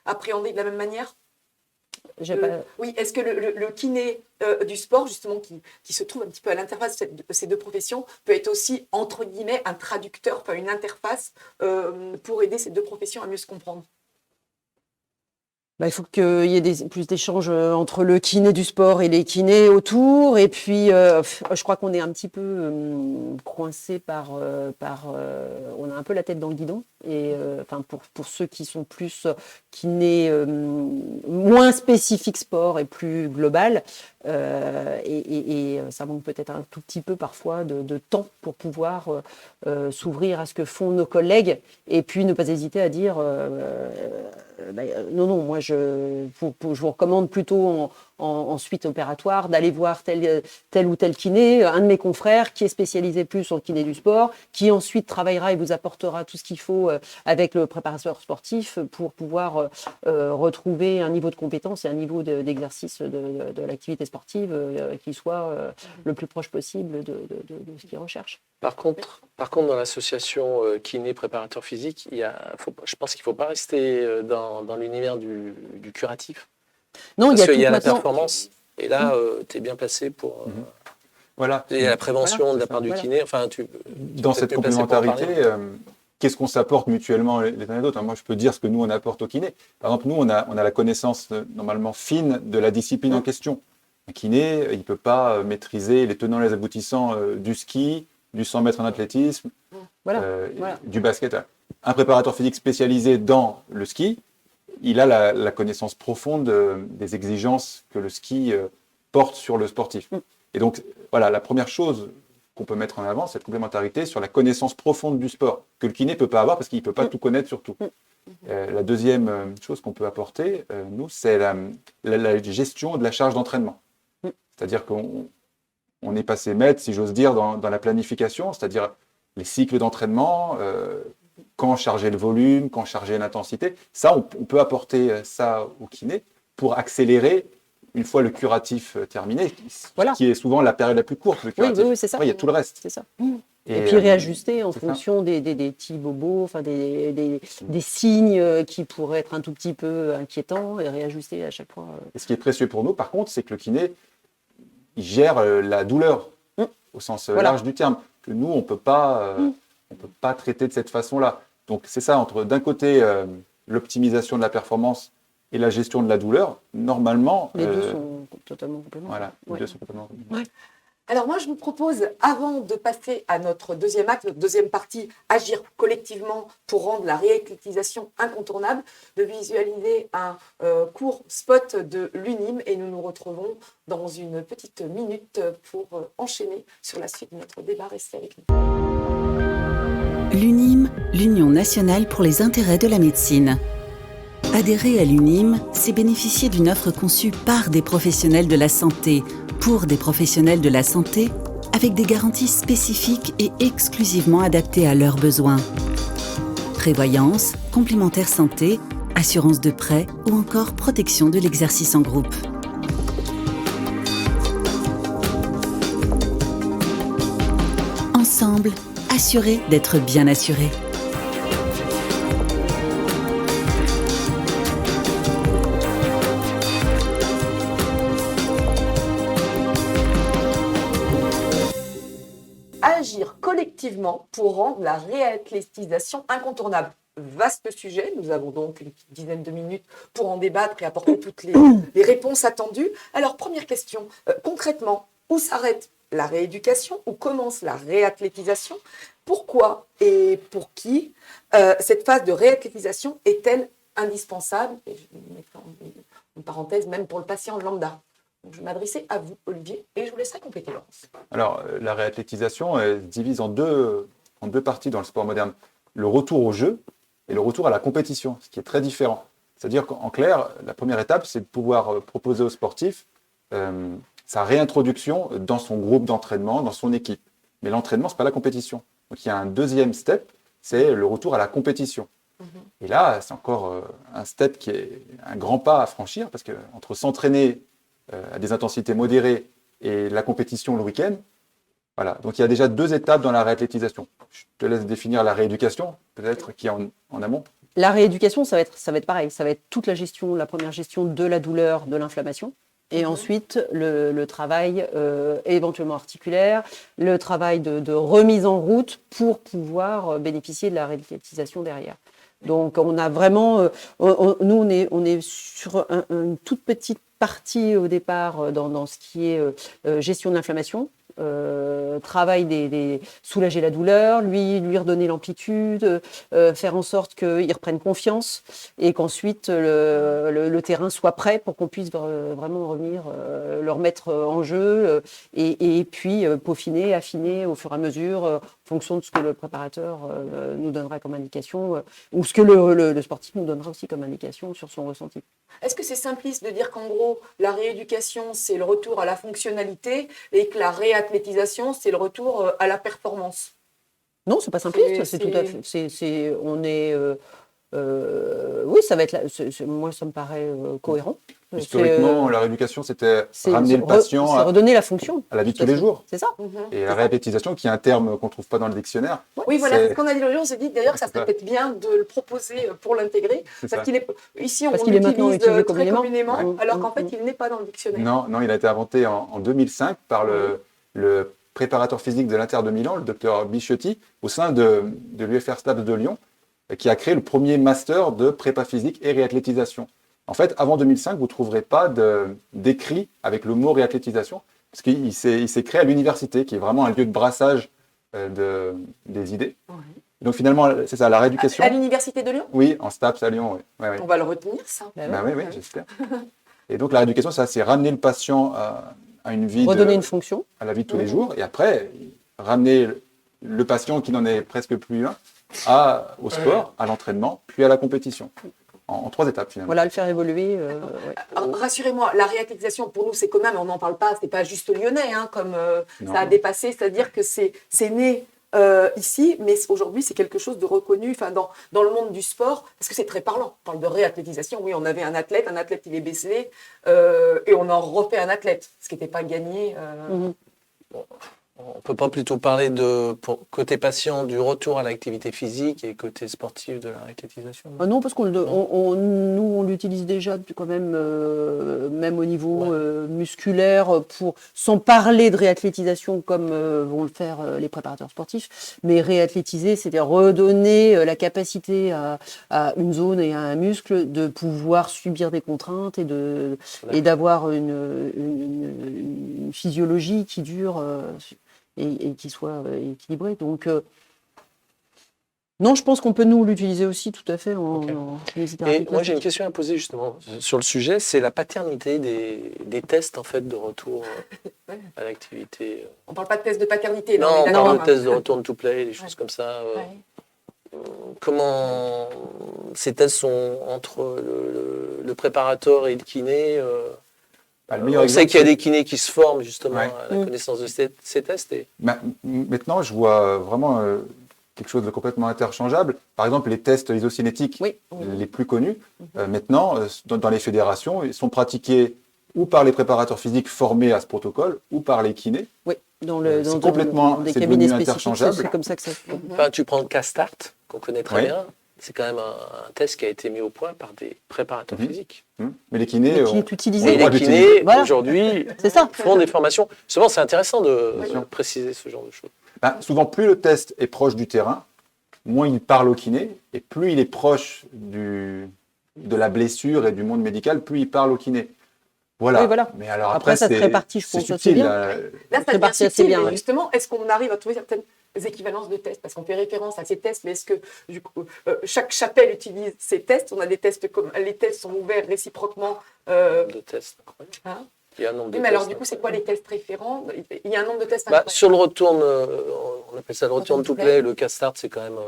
appréhendés de la même manière. Oui, est-ce que le kiné du sport, justement, qui se trouve un petit peu à l'interface de ces deux professions, peut être aussi, entre guillemets, un traducteur, une interface pour aider ces deux professions à mieux se comprendre? Il faut qu'il y ait plus d'échanges entre le kiné du sport et les kinés autour. Et puis, je crois qu'on est un petit peu coincé on a un peu la tête dans le guidon. Et pour ceux qui sont plus kinés, moins spécifiques sport et plus global, et ça manque peut-être un tout petit peu parfois de temps pour pouvoir s'ouvrir à ce que font nos collègues. Et puis, ne pas hésiter à dire non, moi je vous recommande plutôt en suite opératoire d'aller voir tel ou tel kiné, un de mes confrères qui est spécialisé plus sur le kiné du sport, qui ensuite travaillera et vous apportera tout ce qu'il faut avec le préparateur sportif pour pouvoir retrouver un niveau de compétence et un niveau d'exercice de l'activité sportive qui soit le plus proche possible de ce qu'il recherche. Par contre, dans l'association kiné préparateur physique, je pense qu'il ne faut pas rester dans l'univers du curatif. Non, parce qu'il y a la performance, et là, tu es bien placé pour... Voilà. Il y a la prévention de la part du kiné. Dans cette complémentarité, qu'est-ce qu'on s'apporte mutuellement les uns et les autres? Moi, je peux dire ce que nous, on apporte au kiné. Par exemple, nous, on a la connaissance normalement fine de la discipline en question. Un kiné, il ne peut pas maîtriser les tenants et les aboutissants du ski, du 100 mètres en athlétisme, du basket. Un préparateur physique spécialisé dans le ski, il a la connaissance profonde des exigences que le ski porte sur le sportif. Et donc, voilà, la première chose qu'on peut mettre en avant, c'est cette complémentarité sur la connaissance profonde du sport, que le kiné ne peut pas avoir parce qu'il ne peut pas tout connaître sur tout. La deuxième chose qu'on peut apporter, nous, c'est la gestion de la charge d'entraînement. C'est-à-dire qu'on est passé maître, si j'ose dire, dans la planification, c'est-à-dire les cycles d'entraînement, quand charger le volume, quand charger l'intensité. Ça, on peut apporter ça au kiné pour accélérer une fois le curatif terminé, qui est souvent la période la plus courte. Le curatif. Oui, c'est ça. Après, il y a tout le reste. C'est ça. Et puis réajuster en fonction des petits bobos, des signes qui pourraient être un tout petit peu inquiétants et réajuster à chaque fois. Et ce qui est précieux pour nous, par contre, c'est que le kiné il gère la douleur au sens large du terme, que nous, on peut pas traiter de cette façon-là. Donc, c'est ça, entre d'un côté, l'optimisation de la performance et la gestion de la douleur, normalement... Les deux sont totalement complémentaires. Voilà, les deux sont complètement complémentaires. Alors moi, je vous propose, avant de passer à notre deuxième acte, notre deuxième partie, agir collectivement pour rendre la réathlétisation incontournable, de visualiser un court spot de l'UNIM et nous nous retrouvons dans une petite minute pour enchaîner sur la suite de notre débat. Restez avec nous. L'UNIM, l'Union nationale pour les intérêts de la médecine. Adhérer à l'UNIM, c'est bénéficier d'une offre conçue par des professionnels de la santé, pour des professionnels de la santé, avec des garanties spécifiques et exclusivement adaptées à leurs besoins. Prévoyance, complémentaire santé, assurance de prêt ou encore protection de l'exercice en groupe. Ensemble, assurés d'être bien assurés. Agir collectivement pour rendre la réathlétisation incontournable. Vaste sujet, nous avons donc une petite dizaine de minutes pour en débattre et apporter toutes les réponses attendues. Alors, première question, concrètement, où s'arrête la rééducation, où commence la réathlétisation? Pourquoi et pour qui cette phase de réathlétisation est-elle indispensable? Et je vais mettre une parenthèse, même pour le patient lambda. Donc, je vais m'adresser à vous, Olivier, et je vous laisserai compléter, Laurence. Alors, la réathlétisation se divise en deux parties dans le sport moderne. Le retour au jeu et le retour à la compétition, ce qui est très différent. C'est-à-dire qu'en clair, la première étape, c'est de pouvoir proposer au sportif sa réintroduction dans son groupe d'entraînement, dans son équipe. Mais l'entraînement, ce n'est pas la compétition. Donc il y a un deuxième step, c'est le retour à la compétition. Et là, c'est encore un step qui est un grand pas à franchir, parce qu'entre s'entraîner à des intensités modérées et la compétition le week-end, voilà. Donc il y a déjà 2 étapes dans la réathlétisation. Je te laisse définir la rééducation, peut-être, qui est en amont. La rééducation, ça va être pareil. Ça va être toute la première gestion de la douleur, de l'inflammation. Et ensuite, le travail éventuellement articulaire, le travail de remise en route pour pouvoir bénéficier de la réathlétisation derrière. Donc, on a vraiment... nous, on est sur une toute petite partie au départ dans ce qui est gestion de l'inflammation. Travail soulager la douleur, lui redonner l'amplitude, faire en sorte qu'il reprenne confiance et qu'ensuite le terrain soit prêt pour qu'on puisse vraiment revenir, le remettre en jeu et puis peaufiner, affiner au fur et à mesure en fonction de ce que le préparateur nous donnera comme indication ou ce que le sportif nous donnera aussi comme indication sur son ressenti. Est-ce que c'est simpliste de dire qu'en gros, la rééducation, c'est le retour à la fonctionnalité et que la réathlétisation, c'est le retour à la performance? Non, c'est pas simpliste, c'est tout à fait. Oui, ça va être. Moi, ça me paraît cohérent. Historiquement, la rééducation, c'était ramener le patient redonner la fonction à la vie de tous les jours. C'est ça. Et la réathlétisation, qui est un terme qu'on ne trouve pas dans le dictionnaire. Oui, voilà, c'est ce qu'on a dit l'autre jour. On s'est dit d'ailleurs que ça serait peut-être bien de le proposer pour l'intégrer. Parce qu'il est ici, on l'utilise très communément, alors qu'en fait, il n'est pas dans le dictionnaire. Non, il a été inventé en 2005 par le préparateur physique de l'Inter de Milan, le docteur Bichotti, au sein de l'UFR STAPS de Lyon, qui a créé le premier master de prépa physique et réathlétisation. En fait, avant 2005, vous ne trouverez pas d'écrit avec le mot réathlétisation, parce qu'il s'est créé à l'université, qui est vraiment un lieu de brassage des idées. Oui. Donc finalement, c'est ça, la rééducation. À l'université de Lyon? Oui, en STAPS à Lyon, oui. On va le retenir, ça. Oui, j'espère. Et donc la rééducation, ça, c'est ramener le patient à une vie... Redonner une fonction. À la vie de tous les jours, et après, ramener le patient qui n'en est presque plus un, au sport, à l'entraînement, puis à la compétition. En 3 étapes finalement. Voilà, le faire évoluer. Rassurez-moi, la réathlétisation pour nous c'est quand même, on n'en parle pas, c'est pas juste lyonnais, comme ça a dépassé, c'est-à-dire que c'est né ici, mais aujourd'hui c'est quelque chose de reconnu dans le monde du sport, parce que c'est très parlant. On parle de réathlétisation, oui, on avait un athlète il est blessé, et on en refait un athlète, ce qui n'était pas gagné. On ne peut pas plutôt parler côté patient du retour à l'activité physique et côté sportif de la réathlétisation? Non, parce nous, on l'utilise déjà quand même, même au niveau musculaire, sans parler de réathlétisation comme vont le faire les préparateurs sportifs, mais réathlétiser, c'est-à-dire redonner la capacité à une zone et à un muscle de pouvoir subir des contraintes et d'avoir une physiologie qui dure et qui soit équilibrée. Donc, non, je pense qu'on peut nous l'utiliser aussi tout à fait en kinésithérapie. Et moi, j'ai une question à poser justement sur le sujet, c'est la paternité des tests en fait de retour à l'activité. On ne parle pas de tests de paternité. Non, on parle de tests de return to play, des choses comme ça. Comment ces tests sont entre le préparateur et le kiné? On sait qu'il y a des kinés qui se forment justement à la connaissance de ces tests. Maintenant, je vois vraiment quelque chose de complètement interchangeable. Par exemple, les tests isocinétiques les plus connus, maintenant, dans les fédérations, ils sont pratiqués ou par les préparateurs physiques formés à ce protocole, ou par les kinés. Oui, c'est complètement des cabinets spécifiques, interchangeable. c'est comme ça que ça se fait. Enfin, tu prends le CASTART, qu'on connaît très bien. C'est quand même un test qui a été mis au point par des préparateurs physiques. Mais les kinés, aujourd'hui, font des formations. Souvent, c'est intéressant de préciser ce genre de choses. Souvent, plus le test est proche du terrain, moins il parle au kiné, et plus il est proche de la blessure et du monde médical, plus il parle au kiné. Voilà. Oui, voilà. Mais alors après ça se répartit, je pense, assez bien. Là, ça devient subtil, justement. Est-ce qu'on arrive à trouver certaines équivalences de tests, parce qu'on fait référence à ces tests, mais est-ce que du coup, chaque chapelle utilise ces tests? On a des tests comme les tests sont ouverts réciproquement. De tests, incroyable. Il y a un nombre de Oui, mais alors tests, du coup, c'est quoi les tests référents? Il y a un nombre de tests sur le retourne, on appelle ça le retourne to play, play. le cast-start, c'est quand même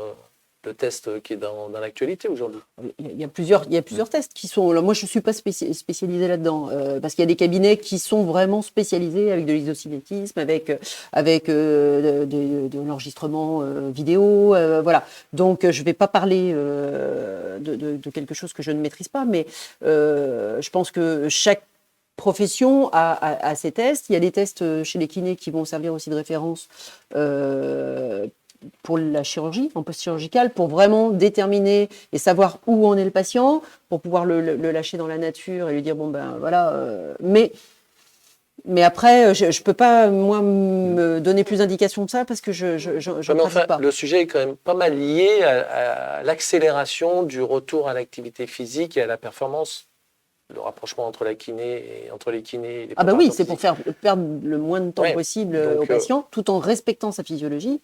le test qui est dans l'actualité aujourd'hui. Il y a plusieurs tests qui sont. Là, moi, je ne suis pas spécialisée là-dedans, parce qu'il y a des cabinets qui sont vraiment spécialisés avec de l'isocinétisme, avec de l'enregistrement vidéo. Voilà. Donc, je ne vais pas parler de quelque chose que je ne maîtrise pas, mais je pense que chaque profession a ses tests. Il y a des tests chez les kinés qui vont servir aussi de référence pour la chirurgie, en post-chirurgical, pour vraiment déterminer et savoir où en est le patient, pour pouvoir le lâcher dans la nature et lui dire, bon ben voilà, mais après, je ne peux pas, moi, me donner plus d'indications que ça parce que je ne pratique pas. Le sujet est quand même pas mal lié à l'accélération du retour à l'activité physique et à la performance, le rapprochement entre les kinés et les Ah bah oui, c'est préparateurs pour faire perdre le moins de temps possible au patient, tout en respectant sa physiologie.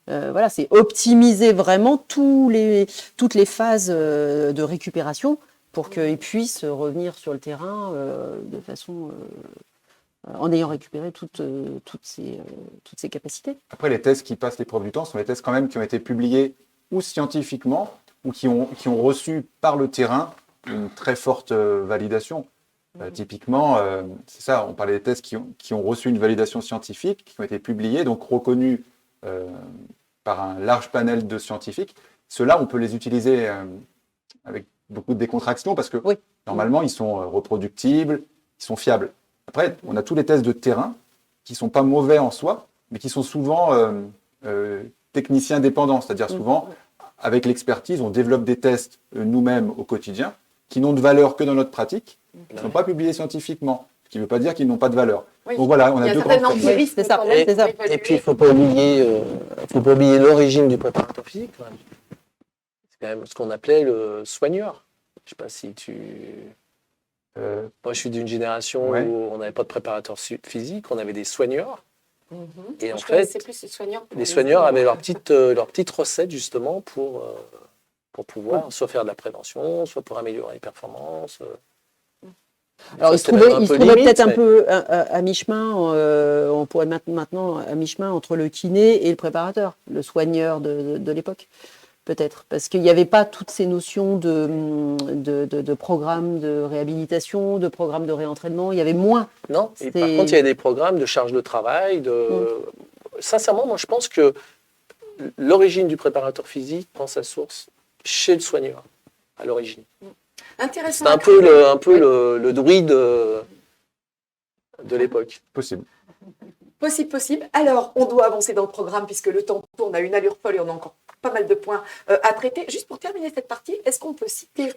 Voilà, c'est optimiser vraiment toutes les phases de récupération pour qu'ils puissent revenir sur le terrain de façon en ayant récupéré toutes ces capacités. Après, les tests qui passent l'épreuve du temps sont les tests quand même qui ont été publiés ou scientifiquement ou qui ont reçu par le terrain une très forte validation. Typiquement, c'est ça, on parlait des tests qui ont reçu une validation scientifique, qui ont été publiés, donc reconnus par un large panel de scientifiques. Ceux-là, on peut les utiliser avec beaucoup de décontraction parce que normalement, ils sont reproductibles, ils sont fiables. Après, on a tous les tests de terrain qui ne sont pas mauvais en soi, mais qui sont souvent techniciens dépendants. C'est-à-dire souvent, avec l'expertise, on développe des tests nous-mêmes au quotidien qui n'ont de valeur que dans notre pratique, qui ne sont pas publiés scientifiquement, ce qui ne veut pas dire qu'ils n'ont pas de valeur. Oui. Donc voilà, on a deux grandes empiriques. C'est ça. Et puis, il ne faut pas oublier l'origine du préparateur physique. Quand même. C'est quand même ce qu'on appelait le soigneur. Je ne sais pas si tu... Moi, je suis d'une génération où on n'avait pas de préparateur physique, on avait des soigneurs. Et en fait, les soigneurs avaient leur petite recette justement pour pouvoir soit faire de la prévention, soit pour améliorer les performances. Alors, il se trouvait peut-être un peu à mi-chemin, on pourrait maintenant à mi-chemin entre le kiné et le préparateur, le soigneur de l'époque, peut-être. Parce qu'il n'y avait pas toutes ces notions de programmes de réhabilitation, de programmes de réentraînement, il y avait moins. Non, et par contre, il y a des programmes de charge de travail. Sincèrement, moi, je pense que l'origine du préparateur physique prend sa source chez le soigneur, à l'origine. Intéressant. C'est un peu le druide de l'époque. Possible. Possible. Alors, on doit avancer dans le programme puisque le temps tourne à une allure folle et on a encore pas mal de points à traiter. Juste pour terminer cette partie, est-ce qu'on peut citer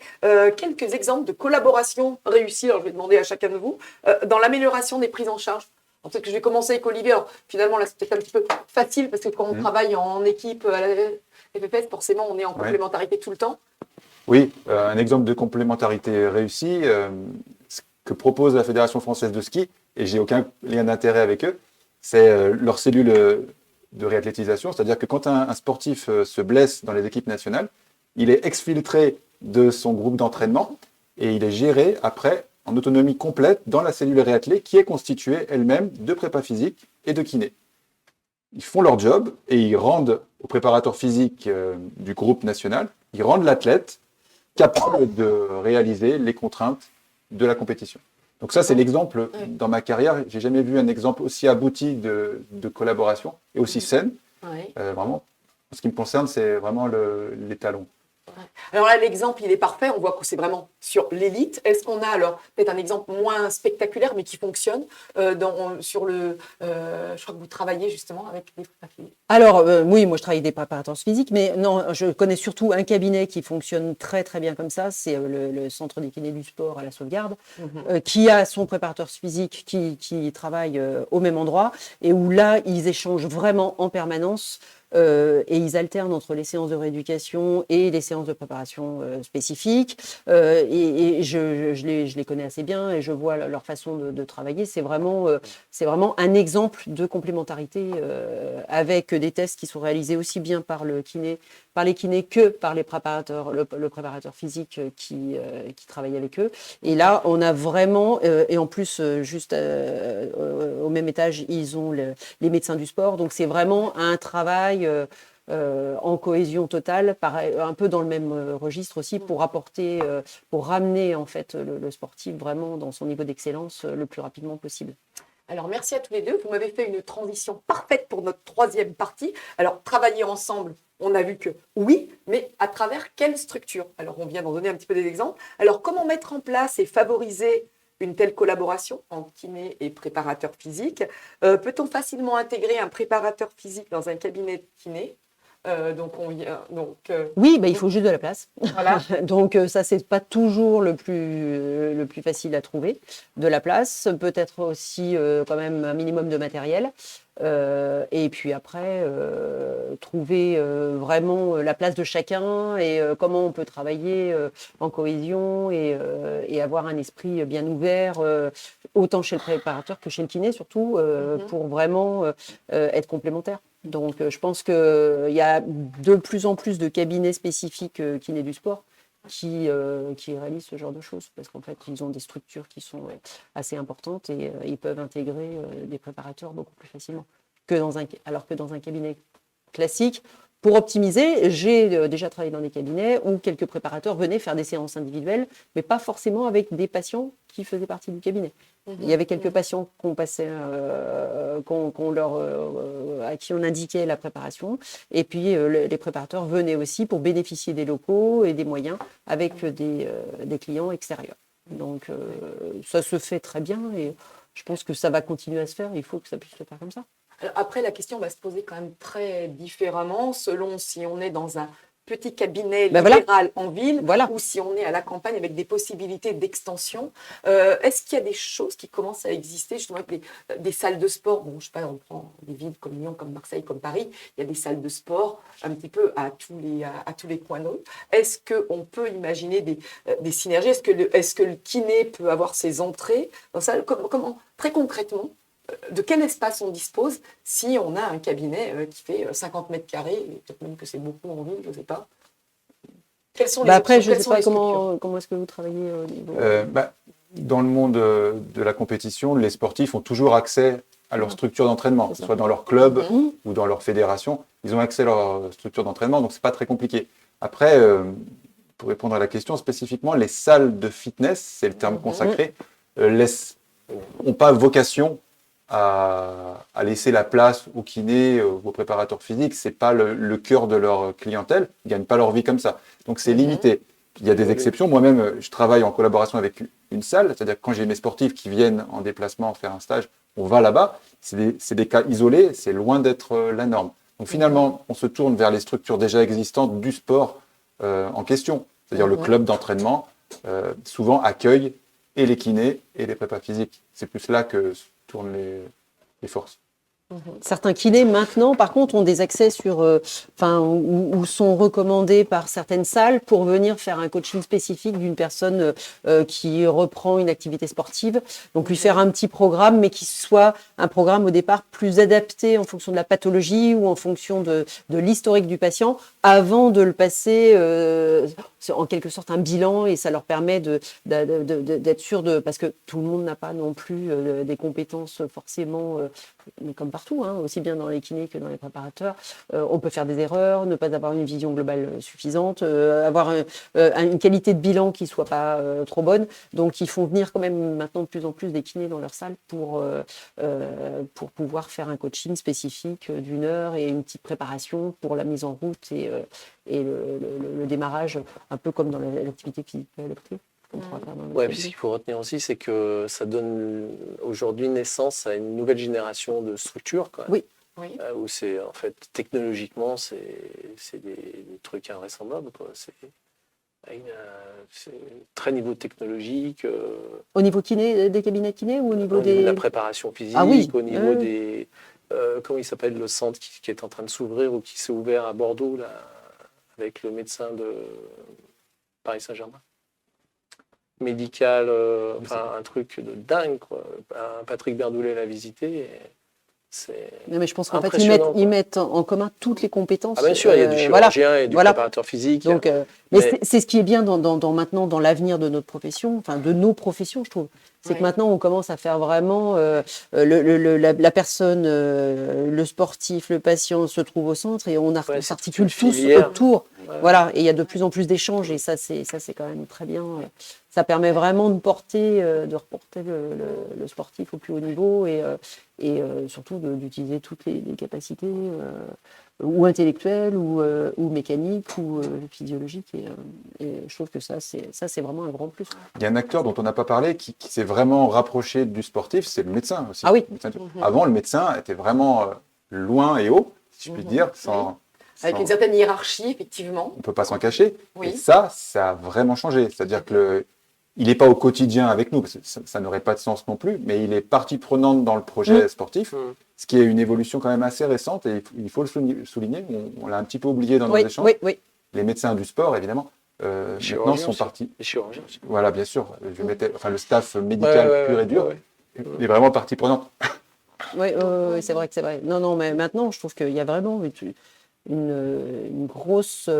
quelques exemples de collaboration réussie, alors je vais demander à chacun de vous, dans l'amélioration des prises en charge? Alors, peut-être que je vais commencer avec Olivier. Alors, finalement, là, c'est peut-être un petit peu facile parce que quand on travaille en équipe à la FFS, forcément, on est en complémentarité tout le temps. Oui, un exemple de complémentarité réussie, ce que propose la Fédération française de ski, et j'ai aucun lien d'intérêt avec eux, c'est leur cellule de réathlétisation. C'est-à-dire que quand un sportif se blesse dans les équipes nationales, il est exfiltré de son groupe d'entraînement et il est géré après en autonomie complète dans la cellule réathlée qui est constituée elle-même de prépa physique et de kiné. Ils font leur job et ils rendent au préparateur physique du groupe national, ils rendent l'athlète capable de réaliser les contraintes de la compétition. Donc ça, c'est l'exemple, dans ma carrière, j'ai jamais vu un exemple aussi abouti de collaboration et aussi saine. Vraiment, en ce qui me concerne, c'est vraiment l'étalon. Alors là, l'exemple, il est parfait. On voit que c'est vraiment sur l'élite. Est-ce qu'on a alors peut-être un exemple moins spectaculaire, mais qui fonctionne sur le... je crois que vous travaillez justement avec des préparateurs physiques. Alors, oui, moi je travaille avec des préparateurs physiques, mais non, je connais surtout un cabinet qui fonctionne très très bien comme ça, c'est le Centre des kinés du sport à la Sauvegarde, qui a son préparateur physique qui travaille au même endroit, et où là, ils échangent vraiment en permanence et ils alternent entre les séances de rééducation et les séances de préparation spécifiques. Et je les connais assez bien et je vois leur façon de travailler. C'est vraiment un exemple de complémentarité avec des tests qui sont réalisés aussi bien par les kinés que par les préparateurs, le préparateur physique qui travaille avec eux. Et là, on a vraiment, et en plus, juste au même étage, ils ont les médecins du sport. Donc, c'est vraiment un travail en cohésion totale, pareil, un peu dans le même registre aussi, pour ramener en fait le sportif vraiment dans son niveau d'excellence le plus rapidement possible. Alors, merci à tous les deux. Vous m'avez fait une transition parfaite pour notre troisième partie. Alors, travailler ensemble, on a vu que oui, mais à travers quelle structure? Alors, on vient d'en donner un petit peu des exemples. Alors, comment mettre en place et favoriser une telle collaboration entre kiné et préparateur physique? Peut-on facilement intégrer un préparateur physique dans un cabinet de kiné? Oui, il faut juste de la place. Voilà. Donc ça, c'est pas toujours le plus facile à trouver. De la place, peut-être aussi quand même un minimum de matériel. Et puis après, trouver vraiment la place de chacun et comment on peut travailler en cohésion et avoir un esprit bien ouvert, autant chez le préparateur que chez le kiné, surtout, pour vraiment être complémentaires. Donc, je pense qu'il y a de plus en plus de cabinets spécifiques kiné du sport qui réalisent ce genre de choses, parce qu'en fait, ils ont des structures qui sont assez importantes et ils peuvent intégrer des préparateurs beaucoup plus facilement alors que dans un cabinet classique. Pour optimiser, j'ai déjà travaillé dans des cabinets où quelques préparateurs venaient faire des séances individuelles, mais pas forcément avec des patients qui faisaient partie du cabinet. Il y avait quelques patients à qui on indiquait la préparation. Et puis, les préparateurs venaient aussi pour bénéficier des locaux et des moyens avec des clients extérieurs. Donc, ça se fait très bien et je pense que ça va continuer à se faire. Il faut que ça puisse se faire comme ça. Après, la question va se poser quand même très différemment selon si on est dans un petit cabinet libéral en ville ou si on est à la campagne avec des possibilités d'extension. Est-ce qu'il y a des choses qui commencent à exister, justement avec des salles de sport? Bon, je sais pas, on prend des villes comme Lyon, comme Marseille, comme Paris, il y a des salles de sport un petit peu à tous les coins de rue. Est-ce qu'on peut imaginer des synergies? Est-ce que le kiné peut avoir ses entrées dans ça? Comment, très concrètement, de quel espace on dispose si on a un cabinet qui fait 50 mètres carrés, peut-être même que c'est beaucoup en ville, je ne sais pas. Quelles sont les après, options, je ne sais pas comment est-ce que vous travaillez au niveau... Dans le monde de la compétition, les sportifs ont toujours accès à leur structure d'entraînement, que ce soit dans leur club ou dans leur fédération. Ils ont accès à leur structure d'entraînement, donc ce n'est pas très compliqué. Après, pour répondre à la question spécifiquement, les salles de fitness, c'est le terme consacré, n'ont pas vocation à laisser la place aux kinés, aux préparateurs physiques. Ce n'est pas le cœur de leur clientèle. Ils ne gagnent pas leur vie comme ça. Donc, c'est limité. Il y a des exceptions. Moi-même, je travaille en collaboration avec une salle. C'est-à-dire que quand j'ai mes sportifs qui viennent en déplacement faire un stage, on va là-bas. C'est des cas isolés. C'est loin d'être la norme. Donc, finalement, on se tourne vers les structures déjà existantes du sport en question. C'est-à-dire le club d'entraînement, souvent accueille et les kinés et les prépas physiques. C'est plus là que tournent les forces. Certains kinés, maintenant, par contre, ont des accès ou sont recommandés par certaines salles pour venir faire un coaching spécifique d'une personne qui reprend une activité sportive. Donc, lui faire un petit programme, mais qui soit un programme au départ plus adapté en fonction de la pathologie ou en fonction de l'historique du patient, avant de le passer en quelque sorte un bilan, et ça leur permet d'être sûr parce que tout le monde n'a pas non plus des compétences forcément, comme partout, aussi bien dans les kinés que dans les préparateurs. On peut faire des erreurs, ne pas avoir une vision globale suffisante, avoir une qualité de bilan qui ne soit pas trop bonne. Donc, ils font venir quand même maintenant de plus en plus des kinés dans leur salle pour pouvoir faire un coaching spécifique d'1 heure et une petite préparation pour la mise en route et le démarrage, un peu comme dans l'activité physique adaptée. Oui, puis ce qu'il faut retenir aussi, c'est que ça donne aujourd'hui naissance à une nouvelle génération de structures, quoi. Oui. Où c'est, en fait, technologiquement, c'est des trucs invraisemblables, quoi. C'est très niveau technologique. Au niveau kiné, des cabinets kinés ou au niveau de la préparation physique, au niveau comment il s'appelle le centre qui est en train de s'ouvrir ou qui s'est ouvert à Bordeaux là, avec le médecin de Paris Saint-Germain. Médical, un truc de dingue, quoi. Patrick Berdoulet l'a visité. Et non, mais je pense qu'en fait, impressionnant, ils mettent en commun toutes les compétences. Ah, bien sûr, il y a du chirurgien et du préparateur physique. Donc, mais c'est ce qui est bien maintenant dans l'avenir de notre profession, enfin de nos professions, je trouve. C'est que maintenant, on commence à faire vraiment la personne, le sportif, le patient se trouve au centre et on s'articule tous autour. Ouais. Voilà, et il y a de plus en plus d'échanges et ça, c'est quand même très bien. Ça permet vraiment de reporter le sportif au plus haut niveau et surtout d'utiliser toutes les capacités ou intellectuelles ou mécaniques ou physiologiques et je trouve que ça c'est vraiment un grand plus. Il y a un acteur dont on n'a pas parlé qui s'est vraiment rapproché du sportif, c'est le médecin aussi. Ah oui. Avant, le médecin était vraiment loin et haut, si je puis dire, avec une certaine hiérarchie, effectivement. On ne peut pas s'en cacher. Oui. Et ça a vraiment changé. C'est-à-dire que il n'est pas au quotidien avec nous, parce que ça n'aurait pas de sens non plus, mais il est partie prenante dans le projet sportif, ce qui est une évolution quand même assez récente, et il faut le souligner, on l'a un petit peu oublié dans nos échanges. Oui. Les médecins du sport, évidemment, maintenant sont partis. Les chirurgiens aussi. Voilà, bien sûr. Le staff médical pur et dur est vraiment partie prenante. Oui, c'est vrai que c'est vrai. Non, mais maintenant, je trouve qu'il y a vraiment une grosse...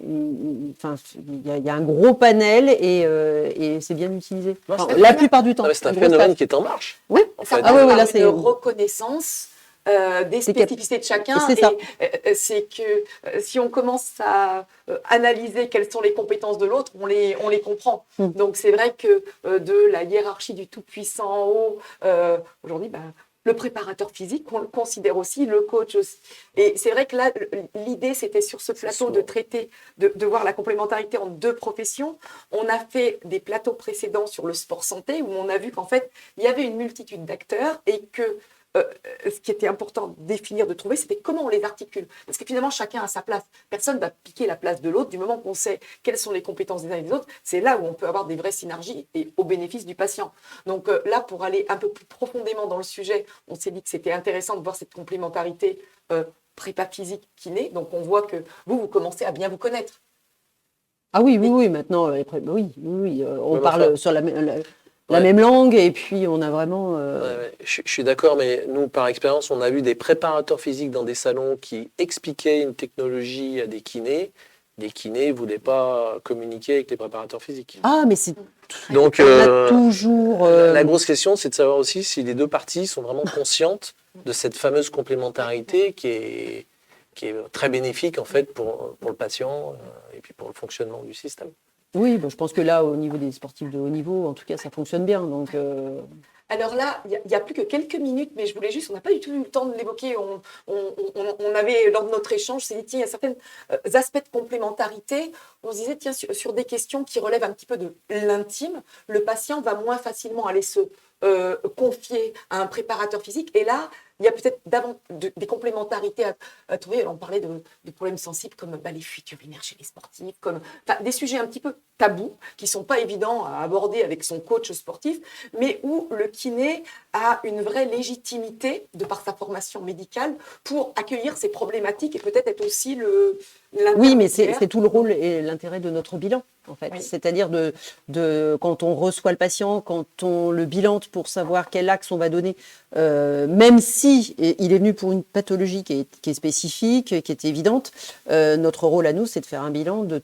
il y a un gros panel et c'est bien utilisé. La plupart du temps. C'est un phénomène qui est en marche. Oui, en fait. Là, c'est une reconnaissance des spécificités de chacun. C'est ça. C'est que si on commence à analyser quelles sont les compétences de l'autre, on les comprend. Donc c'est vrai que de la hiérarchie du tout-puissant en haut, aujourd'hui, le préparateur physique, on le considère aussi, le coach aussi. Et c'est vrai que là, l'idée, c'était sur ce plateau de traiter, de voir la complémentarité entre deux professions. On a fait des plateaux précédents sur le sport santé où on a vu qu'en fait, il y avait une multitude d'acteurs et que ce qui était important de définir, de trouver, c'était comment on les articule. Parce que finalement, chacun a sa place. Personne ne va piquer la place de l'autre. Du moment qu'on sait quelles sont les compétences des uns et des autres, c'est là où on peut avoir des vraies synergies et au bénéfice du patient. Donc là, pour aller un peu plus profondément dans le sujet, on s'est dit que c'était intéressant de voir cette complémentarité prépa physique kiné. Donc on voit que vous commencez à bien vous connaître. Ah oui, maintenant, on parle sur la même langue et puis on a vraiment... Je suis d'accord, mais nous, par expérience, on a vu des préparateurs physiques dans des salons qui expliquaient une technologie à des kinés. Les kinés ne voulaient pas communiquer avec les préparateurs physiques. Ah, mais c'est... Donc, toujours... La grosse question, c'est de savoir aussi si les deux parties sont vraiment conscientes de cette fameuse complémentarité qui est très bénéfique en fait pour le patient et puis pour le fonctionnement du système. Oui, je pense que là, au niveau des sportifs de haut niveau, en tout cas, ça fonctionne bien. Donc, Alors là, il n'y a plus que quelques minutes, mais je voulais juste, on n'a pas du tout eu le temps de l'évoquer. On avait, lors de notre échange, c'est dit, tiens, il y a certains aspects de complémentarité. On se disait, tiens, sur des questions qui relèvent un petit peu de l'intime, le patient va moins facilement aller se confier à un préparateur physique. Et là, il y a peut-être des complémentarités à trouver. On parlait de problèmes sensibles comme les fuites urinaires chez les sportifs, comme des sujets un petit peu tabous qui ne sont pas évidents à aborder avec son coach sportif, mais où le kiné a une vraie légitimité de par sa formation médicale pour accueillir ces problématiques et peut-être être aussi Oui, mais c'est tout le rôle et l'intérêt de notre bilan, en fait. Oui. C'est-à-dire quand on reçoit le patient, quand on le bilante pour savoir quel axe on va donner, même si il est venu pour une pathologie qui est spécifique, qui est évidente, notre rôle à nous, c'est de faire un bilan de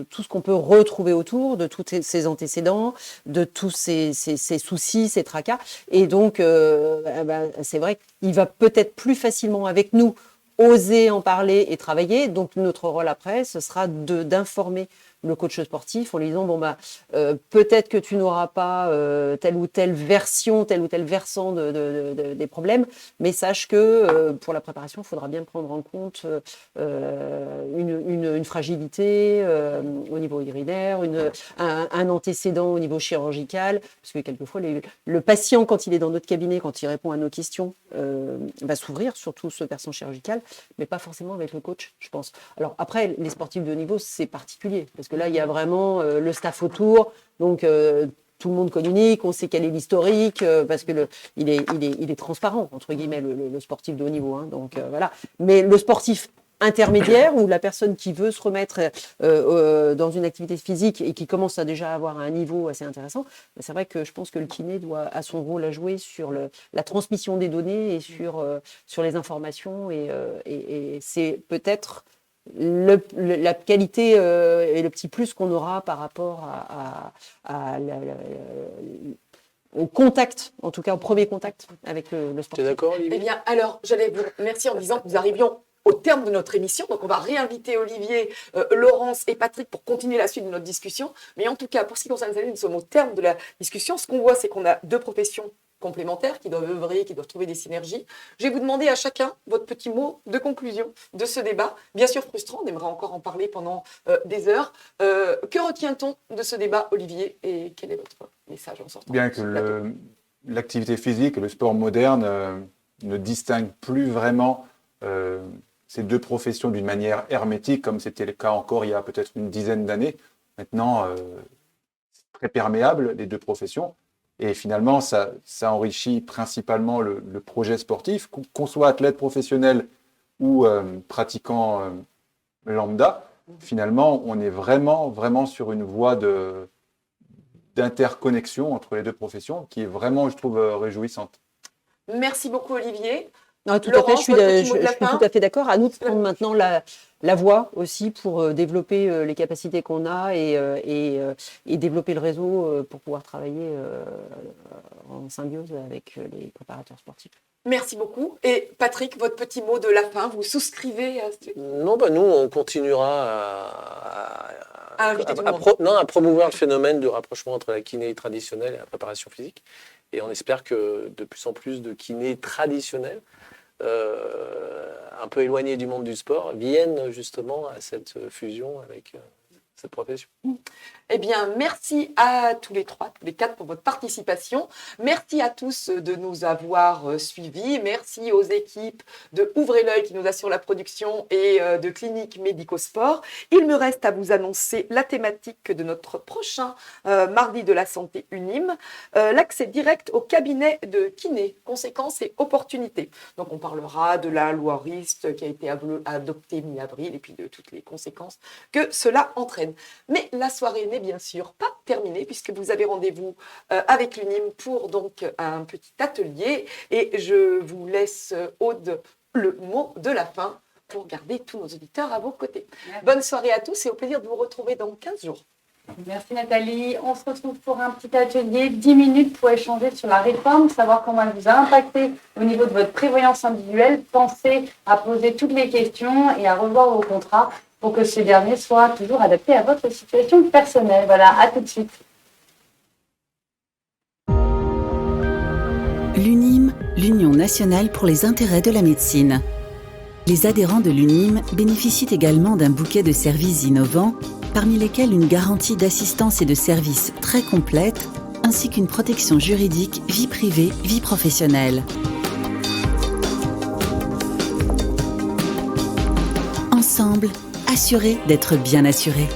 tout ce qu'on peut retrouver autour, de tous ses antécédents, de tous ses soucis, ses tracas. Et donc, c'est vrai qu'il va peut-être plus facilement avec nous oser en parler et travailler. Donc, notre rôle après, ce sera d'informer le coach sportif en lui disant peut-être que tu n'auras pas telle ou telle version, tel ou tel versant des problèmes, mais sache que pour la préparation, il faudra bien prendre en compte une fragilité au niveau urinaire, un antécédent au niveau chirurgical, parce que quelquefois, le patient, quand il est dans notre cabinet, quand il répond à nos questions, va s'ouvrir, surtout ce versant chirurgical, mais pas forcément avec le coach, je pense. Alors après, les sportifs de haut niveau, c'est particulier, parce que là, il y a vraiment le staff autour, donc tout le monde communique, on sait quel est l'historique, parce que il est transparent, entre guillemets, le sportif de haut niveau. Hein, donc voilà. Mais le sportif intermédiaire ou la personne qui veut se remettre dans une activité physique et qui commence à déjà avoir un niveau assez intéressant, c'est vrai que je pense que le kiné a son rôle à jouer sur la transmission des données et sur les informations et c'est peut-être la qualité et le petit plus qu'on aura par rapport au contact, en tout cas au premier contact avec le sportif. Tu es d'accord, Olivier ? Eh bien, alors, j'allais vous remercier en disant que nous arrivions au terme de notre émission. Donc, on va réinviter Olivier, Laurence et Patrick pour continuer la suite de notre discussion. Mais en tout cas, pour ce qui concerne Salut, nous sommes au terme de la discussion. Ce qu'on voit, c'est qu'on a deux professions complémentaires qui doivent œuvrer, qui doivent trouver des synergies. Je vais vous demander à chacun votre petit mot de conclusion de ce débat. Bien sûr frustrant, on aimerait encore en parler pendant des heures. Que retient-on de ce débat, Olivier, et quel est votre message en sortant? Bien que l'activité physique et le sport moderne ne distinguent plus vraiment ces deux professions d'une manière hermétique, comme c'était le cas encore il y a peut-être une dizaine d'années. Maintenant, c'est très perméable, les deux professions. Et finalement, ça enrichit principalement le projet sportif, qu'on soit athlète professionnel ou pratiquant lambda. Finalement, on est vraiment, vraiment sur une voie d'interconnexion entre les deux professions qui est vraiment, je trouve, réjouissante. Merci beaucoup, Olivier. Non, tout Laurence, à fait, je suis votre tout à fait d'accord. À nous de prendre maintenant la voie aussi pour développer les capacités qu'on a et développer le réseau pour pouvoir travailler en symbiose avec les préparateurs sportifs. Merci beaucoup. Et Patrick, votre petit mot de la fin, vous souscrivez à ce... Non, nous, on continuera à promouvoir le phénomène de rapprochement entre la kiné traditionnelle et la préparation physique. Et on espère que de plus en plus de kinés traditionnels, un peu éloignés du monde du sport, viennent justement à cette fusion avec cette profession. Eh bien, merci à tous les trois, tous les quatre pour votre participation. Merci à tous de nous avoir suivis. Merci aux équipes de Ouvrez l'œil qui nous assurent la production et de Clinique Médico-Sport. Il me reste à vous annoncer la thématique de notre prochain mardi de la santé UNIM, l'accès direct au cabinet de kiné, conséquences et opportunités. Donc, on parlera de la loi RIST qui a été adoptée mi-avril et puis de toutes les conséquences que cela entraîne. Mais la soirée n'est bien sûr pas terminée puisque vous avez rendez-vous avec l'UNIM pour donc un petit atelier et je vous laisse Aude le mot de la fin pour garder tous nos auditeurs à vos côtés. Merci. Bonne soirée à tous et au plaisir de vous retrouver dans 15 jours. Merci Nathalie. On se retrouve pour un petit atelier, 10 minutes pour échanger sur la réforme, savoir comment elle vous a impacté au niveau de votre prévoyance individuelle. Pensez à poser toutes les questions et à revoir vos contrats pour que ce dernier soit toujours adapté à votre situation personnelle. Voilà, à tout de suite. L'UNIM, l'Union nationale pour les intérêts de la médecine. Les adhérents de l'UNIM bénéficient également d'un bouquet de services innovants, parmi lesquels une garantie d'assistance et de services très complète, ainsi qu'une protection juridique vie privée, vie professionnelle. Ensemble, assurés d'être bien assurés.